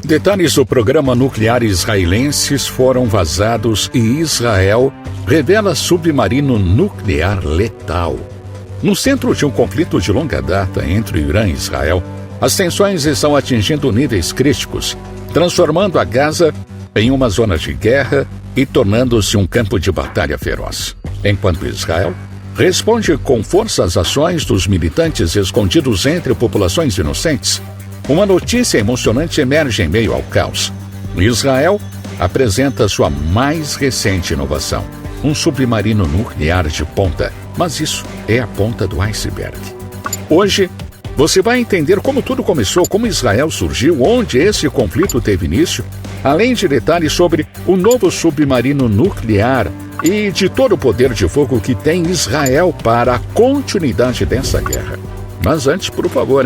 Detalhes do programa nuclear israelenses foram vazados e Israel revela submarino nuclear letal. No centro de um conflito de longa data entre Irã e Israel, as tensões estão atingindo níveis críticos, transformando a Gaza em uma zona de guerra e tornando-se um campo de batalha feroz. Enquanto Israel responde com força às ações dos militantes escondidos entre populações inocentes, uma notícia emocionante emerge em meio ao caos. Israel apresenta sua mais recente inovação, um submarino nuclear de ponta. Mas isso é a ponta do iceberg. Hoje, você vai entender como tudo começou, como Israel surgiu, onde esse conflito teve início, além de detalhes sobre o novo submarino nuclear e de todo o poder de fogo que tem Israel para a continuidade dessa guerra. Mas antes, por favor,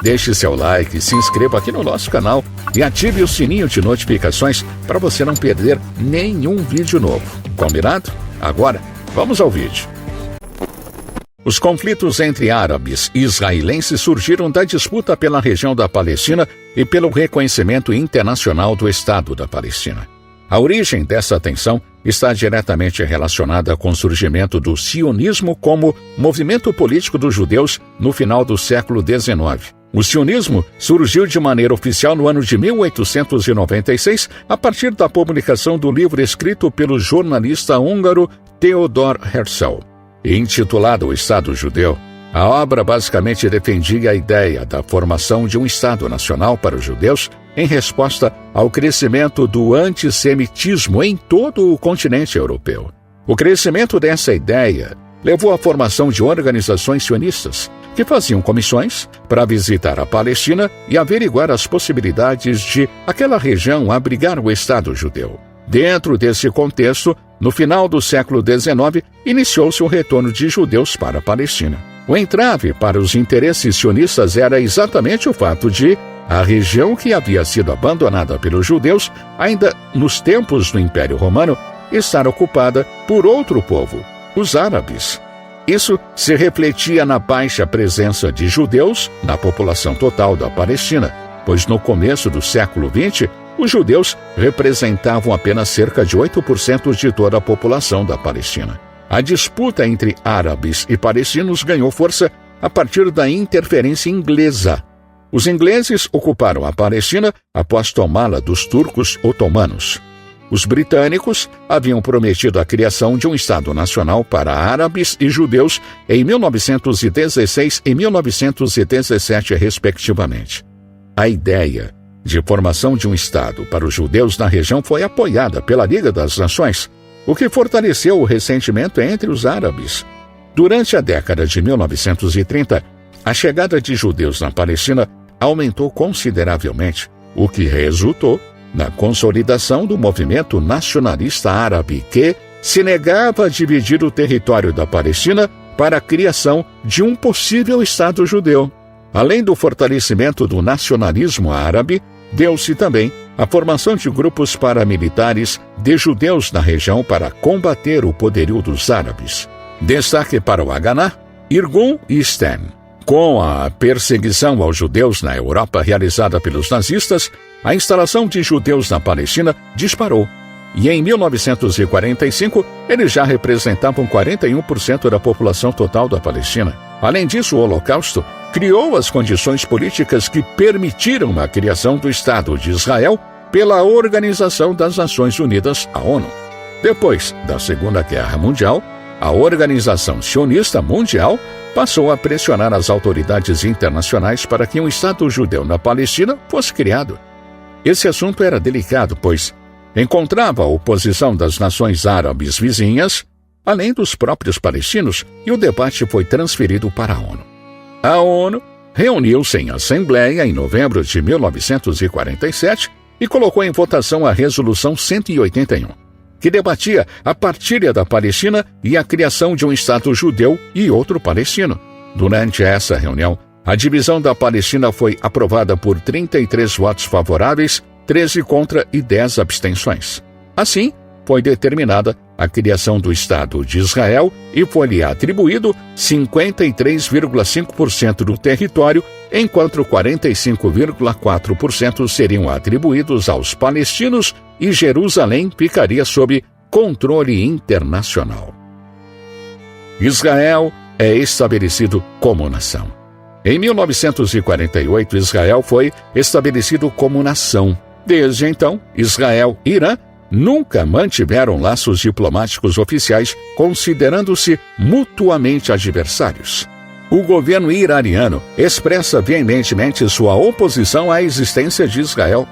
deixe seu like, se inscreva aqui no nosso canal e ative o sininho de notificações para você não perder nenhum vídeo novo. Combinado? Agora, vamos ao vídeo. Os conflitos entre árabes e israelenses surgiram da disputa pela região da Palestina e pelo reconhecimento internacional do Estado da Palestina. A origem dessa tensão está diretamente relacionada com o surgimento do sionismo como movimento político dos judeus no final do século XIX. O sionismo surgiu de maneira oficial no ano de 1896, a partir da publicação do livro escrito pelo jornalista húngaro Theodor Herzl. Intitulado O Estado Judeu, a obra basicamente defendia a ideia da formação de um Estado nacional para os judeus em resposta ao crescimento do antissemitismo em todo o continente europeu. O crescimento dessa ideia levou à formação de organizações sionistas, que faziam comissões para visitar a Palestina e averiguar as possibilidades de aquela região abrigar o Estado judeu. Dentro desse contexto, no final do século XIX, iniciou-se o retorno de judeus para a Palestina. O entrave para os interesses sionistas era exatamente o fato de a região que havia sido abandonada pelos judeus, ainda nos tempos do Império Romano, estar ocupada por outro povo, os árabes. Isso se refletia na baixa presença de judeus na população total da Palestina, pois no começo do século XX, os judeus representavam apenas cerca de 8% de toda a população da Palestina. A disputa entre árabes e palestinos ganhou força a partir da interferência inglesa. Os ingleses ocuparam a Palestina após tomá-la dos turcos otomanos. Os britânicos haviam prometido a criação de um Estado nacional para árabes e judeus em 1916 e 1917, respectivamente. A ideia de formação de um Estado para os judeus na região foi apoiada pela Liga das Nações, o que fortaleceu o ressentimento entre os árabes. Durante a década de 1930, a chegada de judeus na Palestina aumentou consideravelmente, o que resultou na consolidação do movimento nacionalista árabe que se negava a dividir o território da Palestina para a criação de um possível Estado judeu. Além do fortalecimento do nacionalismo árabe, deu-se também a formação de grupos paramilitares de judeus na região para combater o poderio dos árabes. Destaque para o Haganah, Irgun e Stem. Com a perseguição aos judeus na Europa realizada pelos nazistas, a instalação de judeus na Palestina disparou. E em 1945, eles já representavam 41% da população total da Palestina. Além disso, o Holocausto criou as condições políticas que permitiram a criação do Estado de Israel pela Organização das Nações Unidas, a ONU. Depois da Segunda Guerra Mundial, a Organização Sionista Mundial passou a pressionar as autoridades internacionais para que um Estado judeu na Palestina fosse criado. Esse assunto era delicado, pois encontrava a oposição das nações árabes vizinhas, além dos próprios palestinos, e o debate foi transferido para a ONU. A ONU reuniu-se em assembleia em novembro de 1947 e colocou em votação a Resolução 181, que debatia a partilha da Palestina e a criação de um Estado judeu e outro palestino. Durante essa reunião, a divisão da Palestina foi aprovada por 33 votos favoráveis, 13 contra e 10 abstenções. Assim, foi determinada a criação do Estado de Israel e foi-lhe atribuído 53,5% do território, enquanto 45,4% seriam atribuídos aos palestinos e Jerusalém ficaria sob controle internacional. Israel é estabelecido como nação. Em 1948, Israel foi estabelecido como nação. Desde então, Israel e Irã nunca mantiveram laços diplomáticos oficiais, considerando-se mutuamente adversários. O governo iraniano expressa veementemente sua oposição à existência de Israel,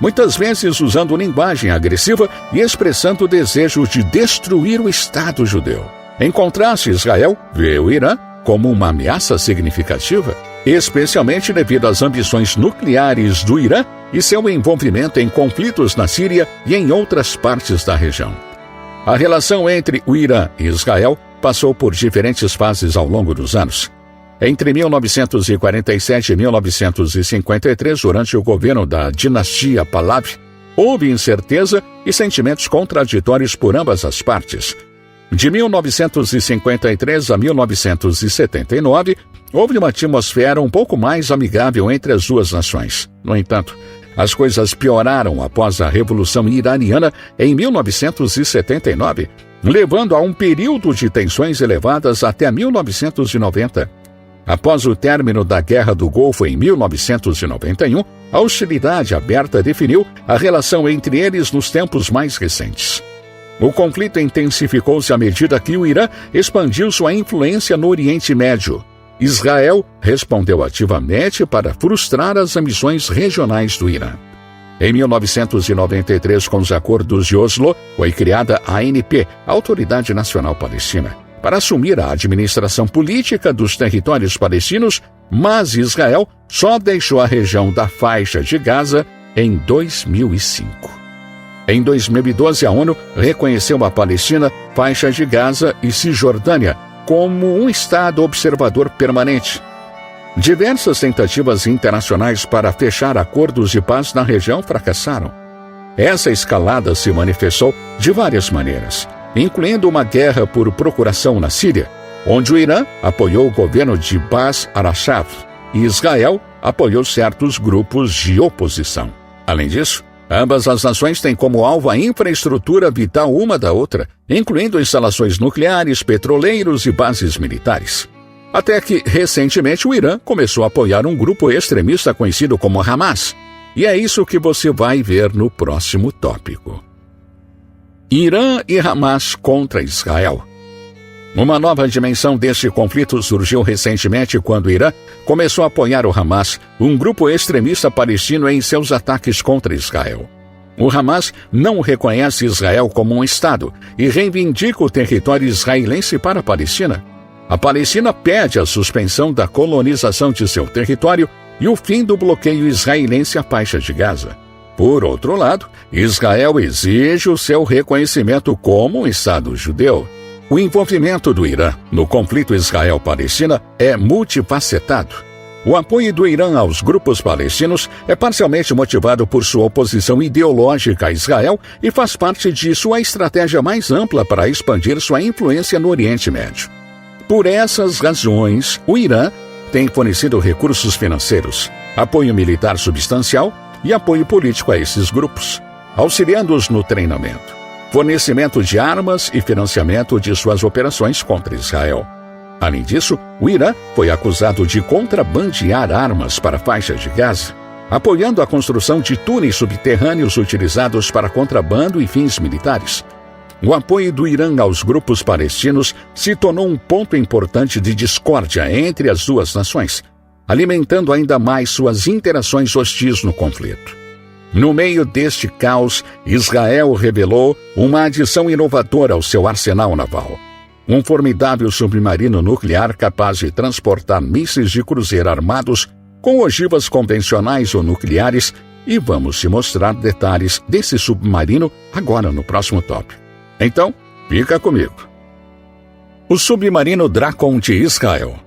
muitas vezes usando linguagem agressiva e expressando o desejo de destruir o Estado judeu. Em contraste, Israel vê o Irã como uma ameaça significativa, especialmente devido às ambições nucleares do Irã e seu envolvimento em conflitos na Síria e em outras partes da região. A relação entre o Irã e Israel passou por diferentes fases ao longo dos anos. Entre 1947 e 1953, durante o governo da dinastia Pahlavi, houve incerteza e sentimentos contraditórios por ambas as partes. De 1953 a 1979, houve uma atmosfera um pouco mais amigável entre as duas nações. No entanto, as coisas pioraram após a Revolução Iraniana em 1979, levando a um período de tensões elevadas até 1990. Após o término da Guerra do Golfo em 1991, a hostilidade aberta definiu a relação entre eles nos tempos mais recentes. O conflito intensificou-se à medida que o Irã expandiu sua influência no Oriente Médio. Israel respondeu ativamente para frustrar as ambições regionais do Irã. Em 1993, com os acordos de Oslo, foi criada a ANP, Autoridade Nacional Palestina, para assumir a administração política dos territórios palestinos, mas Israel só deixou a região da faixa de Gaza em 2005. Em 2012, a ONU reconheceu a Palestina, faixa de Gaza e Cisjordânia como um Estado observador permanente. Diversas tentativas internacionais para fechar acordos de paz na região fracassaram. Essa escalada se manifestou de várias maneiras, incluindo uma guerra por procuração na Síria, onde o Irã apoiou o governo de Bashar al-Assad e Israel apoiou certos grupos de oposição. Além disso, ambas as nações têm como alvo a infraestrutura vital uma da outra, incluindo instalações nucleares, petroleiros e bases militares. Até que, recentemente, o Irã começou a apoiar um grupo extremista conhecido como Hamas. E é isso que você vai ver no próximo tópico. Irã e Hamas contra Israel. Uma nova dimensão deste conflito surgiu recentemente quando o Irã começou a apoiar o Hamas, um grupo extremista palestino, em seus ataques contra Israel. O Hamas não reconhece Israel como um Estado e reivindica o território israelense para a Palestina. A Palestina pede a suspensão da colonização de seu território e o fim do bloqueio israelense à faixa de Gaza. Por outro lado, Israel exige o seu reconhecimento como um Estado judeu. O envolvimento do Irã no conflito Israel-Palestina é multifacetado. O apoio do Irã aos grupos palestinos é parcialmente motivado por sua oposição ideológica a Israel e faz parte de sua estratégia mais ampla para expandir sua influência no Oriente Médio. Por essas razões, o Irã tem fornecido recursos financeiros, apoio militar substancial e apoio político a esses grupos, auxiliando-os no treinamento, fornecimento de armas e financiamento de suas operações contra Israel. Além disso, o Irã foi acusado de contrabandear armas para a faixa de Gaza, apoiando a construção de túneis subterrâneos utilizados para contrabando e fins militares. O apoio do Irã aos grupos palestinos se tornou um ponto importante de discórdia entre as duas nações, alimentando ainda mais suas interações hostis no conflito. No meio deste caos, Israel revelou uma adição inovadora ao seu arsenal naval. Um formidável submarino nuclear capaz de transportar mísseis de cruzeiro armados com ogivas convencionais ou nucleares, e vamos te mostrar detalhes desse submarino agora no próximo tópico. Então, fica comigo. O submarino Dracon de Israel.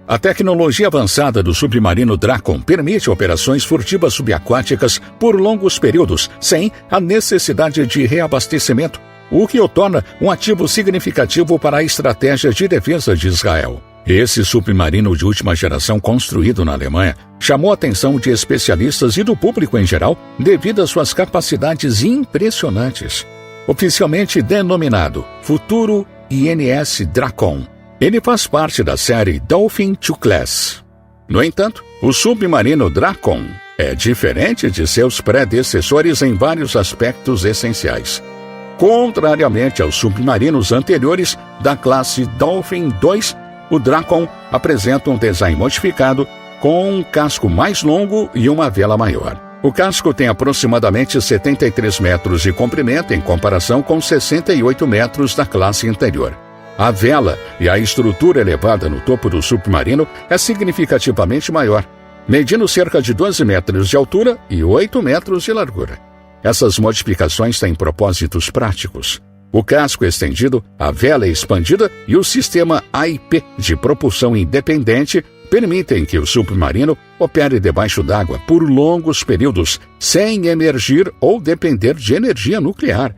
A tecnologia avançada do submarino Dracon permite operações furtivas subaquáticas por longos períodos, sem a necessidade de reabastecimento, o que o torna um ativo significativo para a estratégia de defesa de Israel. Esse submarino de última geração construído na Alemanha chamou a atenção de especialistas e do público em geral devido às suas capacidades impressionantes. Oficialmente denominado Futuro INS Dracon, ele faz parte da série Dolphin II Class. No entanto, o submarino Dracon é diferente de seus predecessores em vários aspectos essenciais. Contrariamente aos submarinos anteriores da classe Dolphin II, o Dracon apresenta um design modificado com um casco mais longo e uma vela maior. O casco tem aproximadamente 73 metros de comprimento em comparação com 68 metros da classe anterior. A vela e a estrutura elevada no topo do submarino é significativamente maior, medindo cerca de 12 metros de altura e 8 metros de largura. Essas modificações têm propósitos práticos. O casco estendido, a vela expandida e o sistema AIP de propulsão independente permitem que o submarino opere debaixo d'água por longos períodos, sem emergir ou depender de energia nuclear.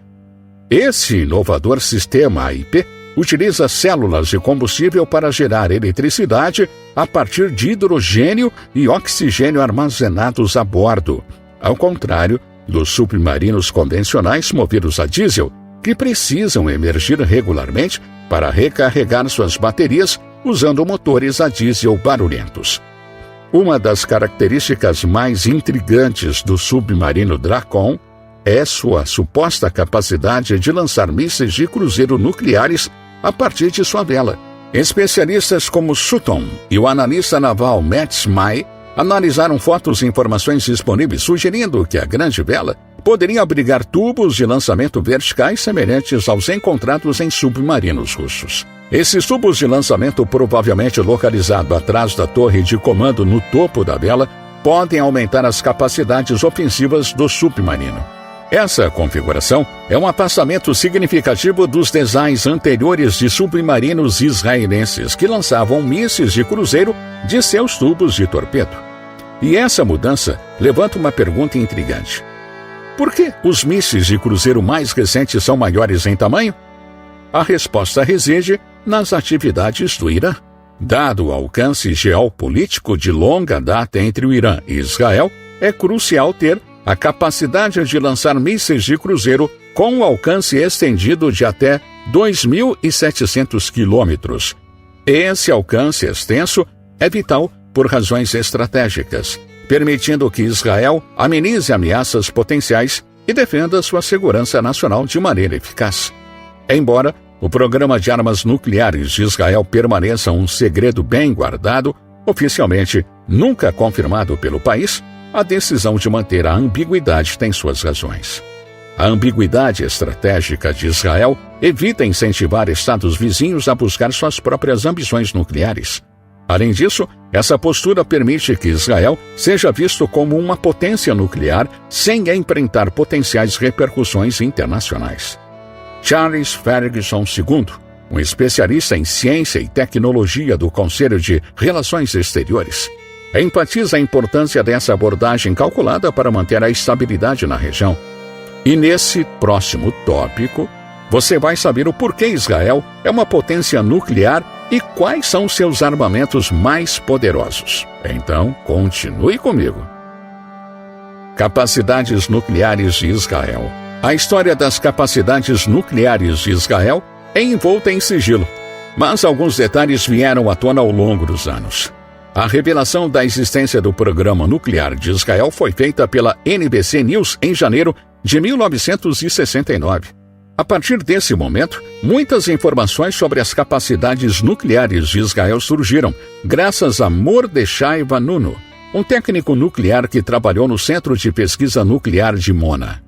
Esse inovador sistema AIP utiliza células de combustível para gerar eletricidade a partir de hidrogênio e oxigênio armazenados a bordo, ao contrário dos submarinos convencionais movidos a diesel, que precisam emergir regularmente para recarregar suas baterias usando motores a diesel barulhentos. Uma das características mais intrigantes do submarino Dracon é sua suposta capacidade de lançar mísseis de cruzeiro nucleares a partir de sua vela. Especialistas como Sutton e o analista naval Matt Smyth analisaram fotos e informações disponíveis sugerindo que a grande vela poderia abrigar tubos de lançamento verticais semelhantes aos encontrados em submarinos russos. Esses tubos de lançamento, provavelmente localizados atrás da torre de comando no topo da vela, podem aumentar as capacidades ofensivas do submarino. Essa configuração é um afastamento significativo dos designs anteriores de submarinos israelenses que lançavam mísseis de cruzeiro de seus tubos de torpedo. E essa mudança levanta uma pergunta intrigante. Por que os mísseis de cruzeiro mais recentes são maiores em tamanho? A resposta reside nas atividades do Irã. Dado o alcance geopolítico de longa data entre o Irã e Israel, é crucial ter a capacidade de lançar mísseis de cruzeiro com um alcance estendido de até 2.700 quilômetros. Esse alcance extenso é vital por razões estratégicas, permitindo que Israel amenize ameaças potenciais e defenda sua segurança nacional de maneira eficaz. Embora o programa de armas nucleares de Israel permaneça um segredo bem guardado, oficialmente nunca confirmado pelo país, a decisão de manter a ambiguidade tem suas razões. A ambiguidade estratégica de Israel evita incentivar estados vizinhos a buscar suas próprias ambições nucleares. Além disso, essa postura permite que Israel seja visto como uma potência nuclear sem enfrentar potenciais repercussões internacionais. Charles Ferguson II, um especialista em ciência e tecnologia do Conselho de Relações Exteriores, enfatiza a importância dessa abordagem calculada para manter a estabilidade na região. E nesse próximo tópico, você vai saber o porquê Israel é uma potência nuclear e quais são seus armamentos mais poderosos. Então, continue comigo. Capacidades nucleares de Israel. A história das capacidades nucleares de Israel é envolta em sigilo, mas alguns detalhes vieram à tona ao longo dos anos. A revelação da existência do programa nuclear de Israel foi feita pela NBC News em janeiro de 1969. A partir desse momento, muitas informações sobre as capacidades nucleares de Israel surgiram, graças a Mordechai Vanunu, um técnico nuclear que trabalhou no Centro de Pesquisa Nuclear de Mona.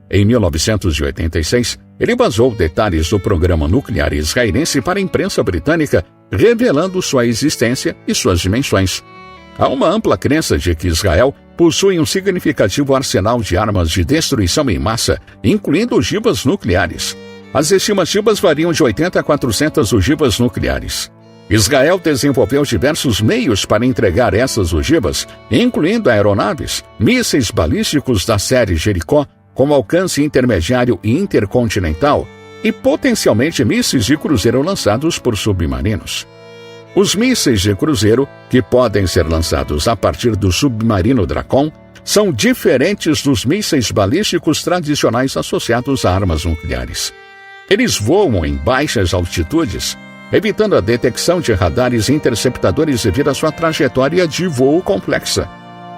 Em 1986, ele vazou detalhes do programa nuclear israelense para a imprensa britânica, revelando sua existência e suas dimensões. Há uma ampla crença de que Israel possui um significativo arsenal de armas de destruição em massa, incluindo ogivas nucleares. As estimativas variam de 80 a 400 ogivas nucleares. Israel desenvolveu diversos meios para entregar essas ogivas, incluindo aeronaves, mísseis balísticos da série Jericó, com alcance intermediário e intercontinental, e potencialmente mísseis de cruzeiro lançados por submarinos. Os mísseis de cruzeiro, que podem ser lançados a partir do submarino Dracon, são diferentes dos mísseis balísticos tradicionais associados a armas nucleares. Eles voam em baixas altitudes, evitando a detecção de radares interceptadores devido à sua trajetória de voo complexa.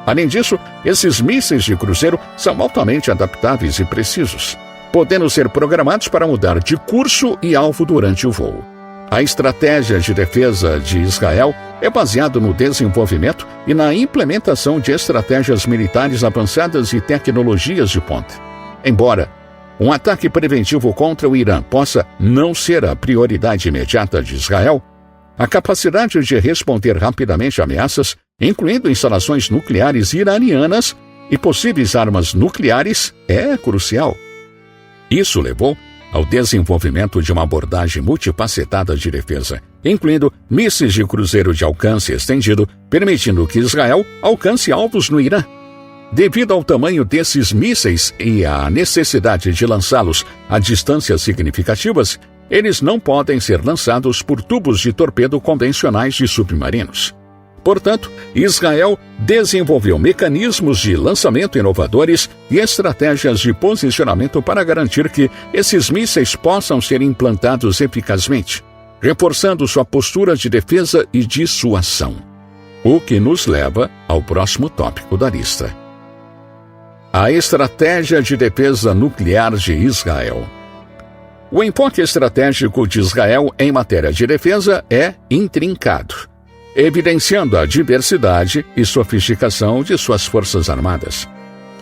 Além disso, esses mísseis de cruzeiro são altamente adaptáveis e precisos, podendo ser programados para mudar de curso e alvo durante o voo. A estratégia de defesa de Israel é baseada no desenvolvimento e na implementação de estratégias militares avançadas e tecnologias de ponta. Embora um ataque preventivo contra o Irã possa não ser a prioridade imediata de Israel, a capacidade de responder rapidamente a ameaças, incluindo instalações nucleares iranianas e possíveis armas nucleares, é crucial. Isso levou ao desenvolvimento de uma abordagem multifacetada de defesa, incluindo mísseis de cruzeiro de alcance estendido, permitindo que Israel alcance alvos no Irã. Devido ao tamanho desses mísseis e à necessidade de lançá-los a distâncias significativas, eles não podem ser lançados por tubos de torpedo convencionais de submarinos. Portanto, Israel desenvolveu mecanismos de lançamento inovadores e estratégias de posicionamento para garantir que esses mísseis possam ser implantados eficazmente, reforçando sua postura de defesa e dissuasão. O que nos leva ao próximo tópico da lista: a estratégia de defesa nuclear de Israel. O enfoque estratégico de Israel em matéria de defesa é intrincado, evidenciando a diversidade e sofisticação de suas forças armadas.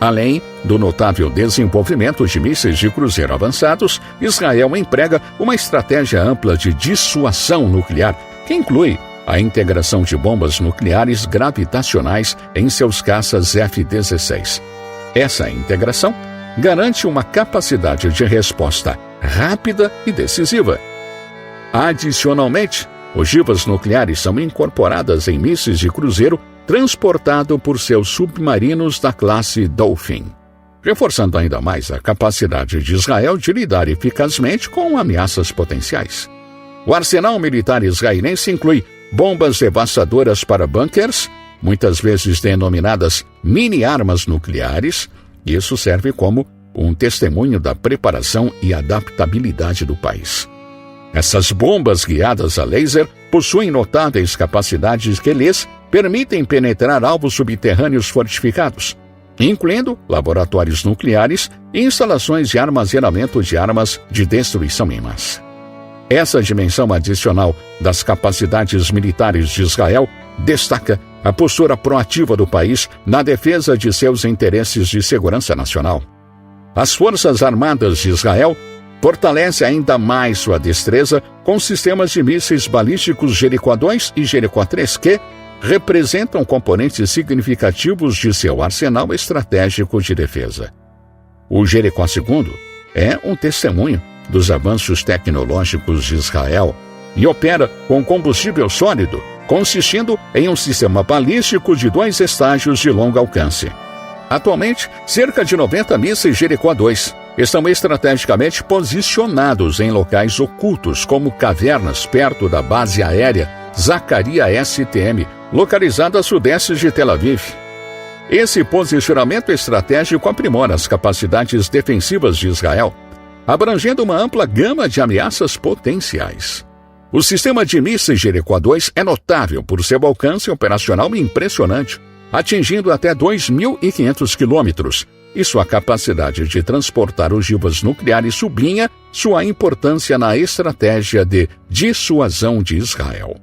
Além do notável desenvolvimento de mísseis de cruzeiro avançados, Israel emprega uma estratégia ampla de dissuasão nuclear, que inclui a integração de bombas nucleares gravitacionais em seus caças F-16. Essa integração garante uma capacidade de resposta rápida e decisiva. Adicionalmente, ogivas nucleares são incorporadas em mísseis de cruzeiro transportado por seus submarinos da classe Dolphin, reforçando ainda mais a capacidade de Israel de lidar eficazmente com ameaças potenciais. O arsenal militar israelense inclui bombas devastadoras para bunkers, muitas vezes denominadas mini-armas nucleares. Isso serve como um testemunho da preparação e adaptabilidade do país. Essas bombas guiadas a laser possuem notáveis capacidades que lhes permitem penetrar alvos subterrâneos fortificados, incluindo laboratórios nucleares e instalações de armazenamento de armas de destruição em massa. Essa dimensão adicional das capacidades militares de Israel destaca a postura proativa do país na defesa de seus interesses de segurança nacional. As Forças Armadas de Israel fortalece ainda mais sua destreza com sistemas de mísseis balísticos Jericó 2 e Jericó 3 que representam componentes significativos de seu arsenal estratégico de defesa. O Jericó 2 é um testemunho dos avanços tecnológicos de Israel e opera com combustível sólido, consistindo em um sistema balístico de 2 estágios de longo alcance. Atualmente, cerca de 90 mísseis Jericó 2 estão estrategicamente posicionados em locais ocultos, como cavernas perto da base aérea Zacaria STM, localizada a sudeste de Tel Aviv. Esse posicionamento estratégico aprimora as capacidades defensivas de Israel, abrangendo uma ampla gama de ameaças potenciais. O sistema de mísseis Jericó 2 é notável por seu alcance operacional impressionante, atingindo até 2.500 quilômetros, e sua capacidade de transportar ogivas nucleares sublinha sua importância na estratégia de dissuasão de Israel.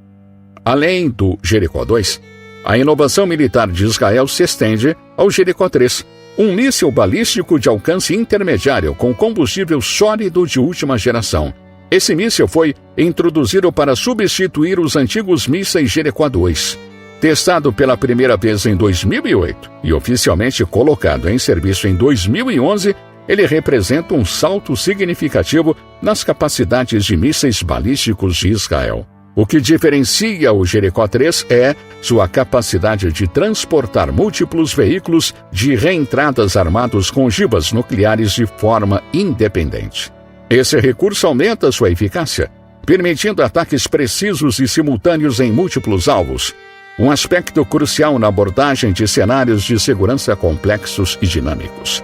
Além do Jericó 2, a inovação militar de Israel se estende ao Jericó 3, um míssil balístico de alcance intermediário com combustível sólido de última geração. Esse míssil foi introduzido para substituir os antigos mísseis Jericó 2. Testado pela primeira vez em 2008 e oficialmente colocado em serviço em 2011, ele representa um salto significativo nas capacidades de mísseis balísticos de Israel. O que diferencia o Jericó 3 é sua capacidade de transportar múltiplos veículos de reentradas armados com ogivas nucleares de forma independente. Esse recurso aumenta sua eficácia, permitindo ataques precisos e simultâneos em múltiplos alvos, um aspecto crucial na abordagem de cenários de segurança complexos e dinâmicos.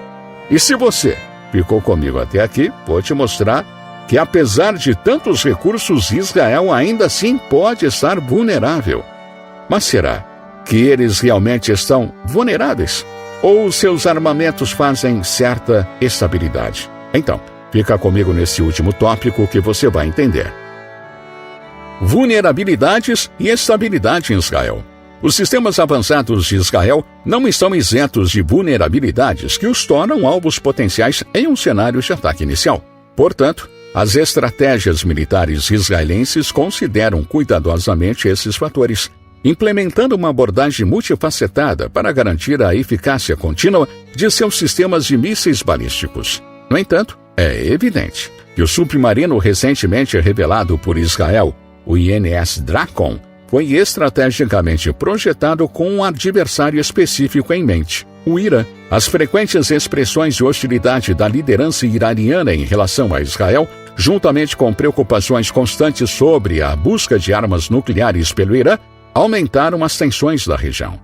E se você ficou comigo até aqui, vou te mostrar que, apesar de tantos recursos, Israel ainda assim pode estar vulnerável. Mas será que eles realmente estão vulneráveis? Ou seus armamentos fazem certa estabilidade? Então, fica comigo nesse último tópico que você vai entender. Vulnerabilidades e estabilidade em Israel. Os sistemas avançados de Israel não estão isentos de vulnerabilidades que os tornam alvos potenciais em um cenário de ataque inicial. Portanto, as estratégias militares israelenses consideram cuidadosamente esses fatores, implementando uma abordagem multifacetada para garantir a eficácia contínua de seus sistemas de mísseis balísticos. No entanto, é evidente que o submarino recentemente revelado por Israel, o INS Dracon, foi estrategicamente projetado com um adversário específico em mente, o Irã. As frequentes expressões de hostilidade da liderança iraniana em relação a Israel, juntamente com preocupações constantes sobre a busca de armas nucleares pelo Irã, aumentaram as tensões da região.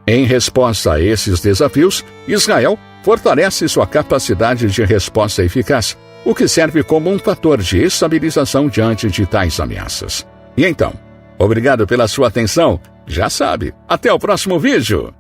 Em resposta a esses desafios, Israel fortalece sua capacidade de resposta eficaz, o que serve como um fator de estabilização diante de tais ameaças. E então, obrigado pela sua atenção. Já sabe, até o próximo vídeo!